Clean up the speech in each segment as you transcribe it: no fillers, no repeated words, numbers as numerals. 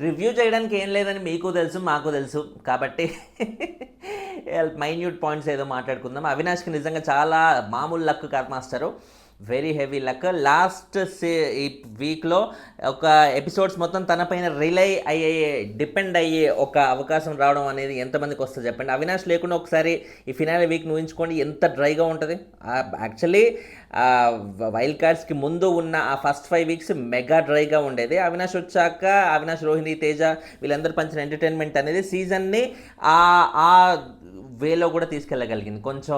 Review చేయడానికి ఏం లేదని మీకు తెలుసు, మాకు తెలుసు కాబట్టి మైన్యూట్ పాయింట్స్ ఏదో మాట్లాడుకుందాం. అవినాష్కి నిజంగా చాలా మామూలు లక్ కాదు master, very heavy luck. Last ఈ వీక్లో ఒక ఎపిసోడ్స్ మొత్తం తన పైన రిలై అయ్యే, డిపెండ్ అయ్యే ఒక అవకాశం రావడం అనేది ఎంతమందికి వస్తుంది చెప్పండి. అవినాష్ లేకుండా ఒకసారి ఈ ఫినాలే వీక్ ఊహించుకోండి ఎంత డ్రైగా ఉంటుంది. యాక్చువల్లీ వైల్డ్ కార్డ్స్కి ముందు ఉన్న ఆ ఫస్ట్ 5 వీక్స్ మెగా డ్రైగా ఉండేది. అవినాష్ వచ్చాక అవినాష్, రోహిణి, తేజ వీళ్ళందరూ పంచిన ఎంటర్టైన్మెంట్ అనేది సీజన్ని ఆ వేలో కూడా తీసుకెళ్ళగలిగింది. కొంచెం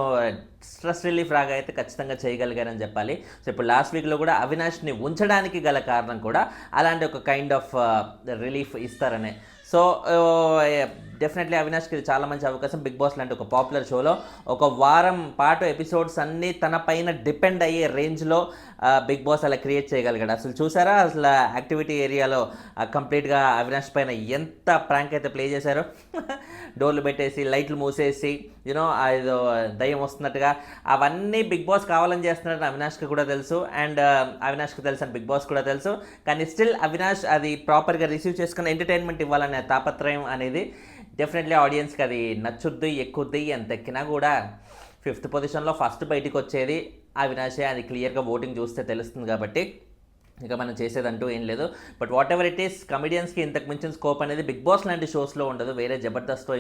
స్ట్రెస్ రిలీఫ్ రాగా అయితే ఖచ్చితంగా చేయగలిగారని చెప్పాలి. సో ఇప్పుడు లాస్ట్ వీక్లో కూడా అవినాష్ని ఉంచడానికి గల కారణం కూడా అలాంటి ఒక కైండ్ ఆఫ్ రిలీఫ్ ఇస్తారనే. సో డెఫినెట్లీ అవినాష్కి చాలా మంచి అవకాశం. బిగ్ బాస్ లాంటి ఒక పాపులర్ షోలో ఒక వారం పాటు ఎపిసోడ్స్ అన్నీ తన పైన డిపెండ్ అయ్యే రేంజ్లో బిగ్ బాస్ అలా క్రియేట్ చేయగలిగాడు. అసలు చూసారా అసలు యాక్టివిటీ ఏరియాలో కంప్లీట్గా అవినాష్ పైన ఎంత ప్రాంక్ అయితే ప్లే చేశారో డోర్లు పెట్టేసి లైట్లు మూసేసి యూనో ఏదో దయ్యం వస్తున్నట్టుగా అవన్నీ బిగ్ బాస్ కావాలని చేస్తున్నారని అవినాష్కి కూడా తెలుసు, అండ్ అవినాష్కి తెలుసు అని బిగ్ బాస్ కూడా తెలుసు. కానీ స్టిల్ అవినాష్ అది ప్రాపర్గా రిసీవ్ చేసుకుని ఎంటర్టైన్మెంట్ ఇవ్వాలనే తాపత్రయం అనేది డెఫినెట్లీ ఆడియన్స్కి అది నచ్చుద్ది, ఎక్కుద్ది. ఎంత ఎక్కినా కూడా 5th పొజిషన్లో ఫస్ట్ బయటికి వచ్చేది అవినాషే, అది క్లియర్గా ఓటింగ్ చూస్తే తెలుస్తుంది. కాబట్టి ఇక మనం చేసేదంటూ ఏం లేదు. But whatever it is, కమెడియన్స్కి ఇంతకు మించిన స్కోప్ అనేది బిగ్ బాస్ లాంటి షోస్లో ఉండదు. వేరే జబర్దస్త్లో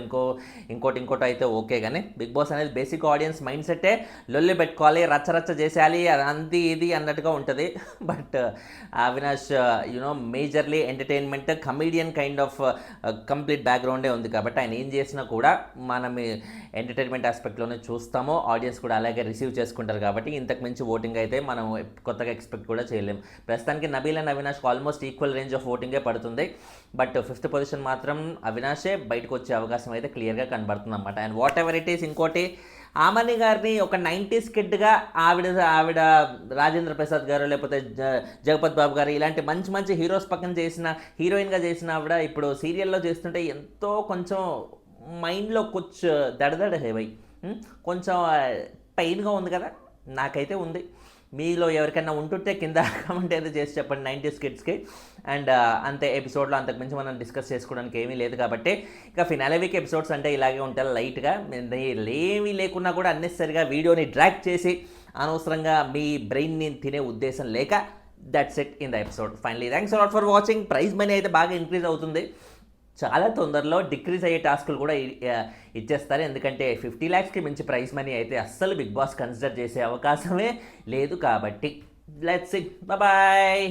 ఇంకోటి అయితే ఓకే, కానీ బిగ్ బాస్ అనేది బేసిక్ ఆడియన్స్ మైండ్ సెట్టే లొల్లి పెట్టుకోవాలి, రచ్చరచ్చ చేసేయాలి, అంది ఇది అన్నట్టుగా ఉంటుంది. But Avinash you know majorly entertainment comedian kind of complete బ్యాక్గ్రౌండే ఉంది. కాబట్టి ఆయన ఏం చేసినా కూడా మనం ఎంటర్టైన్మెంట్ ఆస్పెక్ట్లోనే చూస్తాము, ఆడియన్స్ కూడా అలాగే రిసీవ్ చేసుకుంటారు. కాబట్టి ఇంతకు మించి ఓటింగ్ అయితే మనం కొత్తగా ఎక్స్పెక్ట్ కూడా చేయలేము. ప్రస్తుతానికి నబీల్ అండ్ అవినాష్కి ఆల్మోస్ట్ ఈక్వల్ రేంజ్ ఆఫ్ ఓటింగే పడుతుంది. బట్ 5th పొజిషన్ మాత్రం అవినాషే బయటకు వచ్చే అవకాశం అయితే క్లియర్గా కనబడుతుంది అన్నమాట. And what ever it is, ఇంకోటి ఆమని గారిని ఒక 90s కిడ్గా ఆవిడ రాజేంద్ర ప్రసాద్ గారు లేకపోతే జగపత్ బాబు గారు ఇలాంటి మంచి మంచి హీరోస్ పక్కన చేసిన హీరోయిన్గా చేసిన ఆవిడ ఇప్పుడు సీరియల్లో చేస్తుంటే ఎంతో కొంచెం మైండ్లో కొంచెం దడదడ హేవై కొంచెం పెయిన్గా ఉంది కదా, నాకైతే ఉంది. మీలో ఎవరికైనా ఉంటుంటే కింద కామెంట్ అయితే చేసి చెప్పండి 90s కిడ్స్కి. అండ్ అంతే, ఎపిసోడ్లో అంతకుమించి మనం డిస్కస్ చేసుకోవడానికి ఏమీ లేదు. కాబట్టి ఇక ఫినాలే వీక్ ఎపిసోడ్స్ అంటే ఇలాగే ఉంటాయి, లైట్గా ఏమీ లేకున్నా కూడా అన్నెసరిగా వీడియోని డ్రాగ్ చేసి అనవసరంగా మీ బ్రెయిన్ని తినే ఉద్దేశం లేక that's it in the episode. Finally thanks a lot for watching. Prize money అయితే బాగా ఇంక్రీజ్ అవుతుంది, చాలా తొందరలో డిక్రీజ్ అయ్యే టాస్కులు కూడా ఇచ్చేస్తారు. ఎందుకంటే 50 lakhsకి మించి ప్రైజ్ మనీ అయితే అస్సలు బిగ్ బాస్ కన్సిడర్ చేసే అవకాశమే లేదు. కాబట్టి లెట్స్ సీ, బాయ్.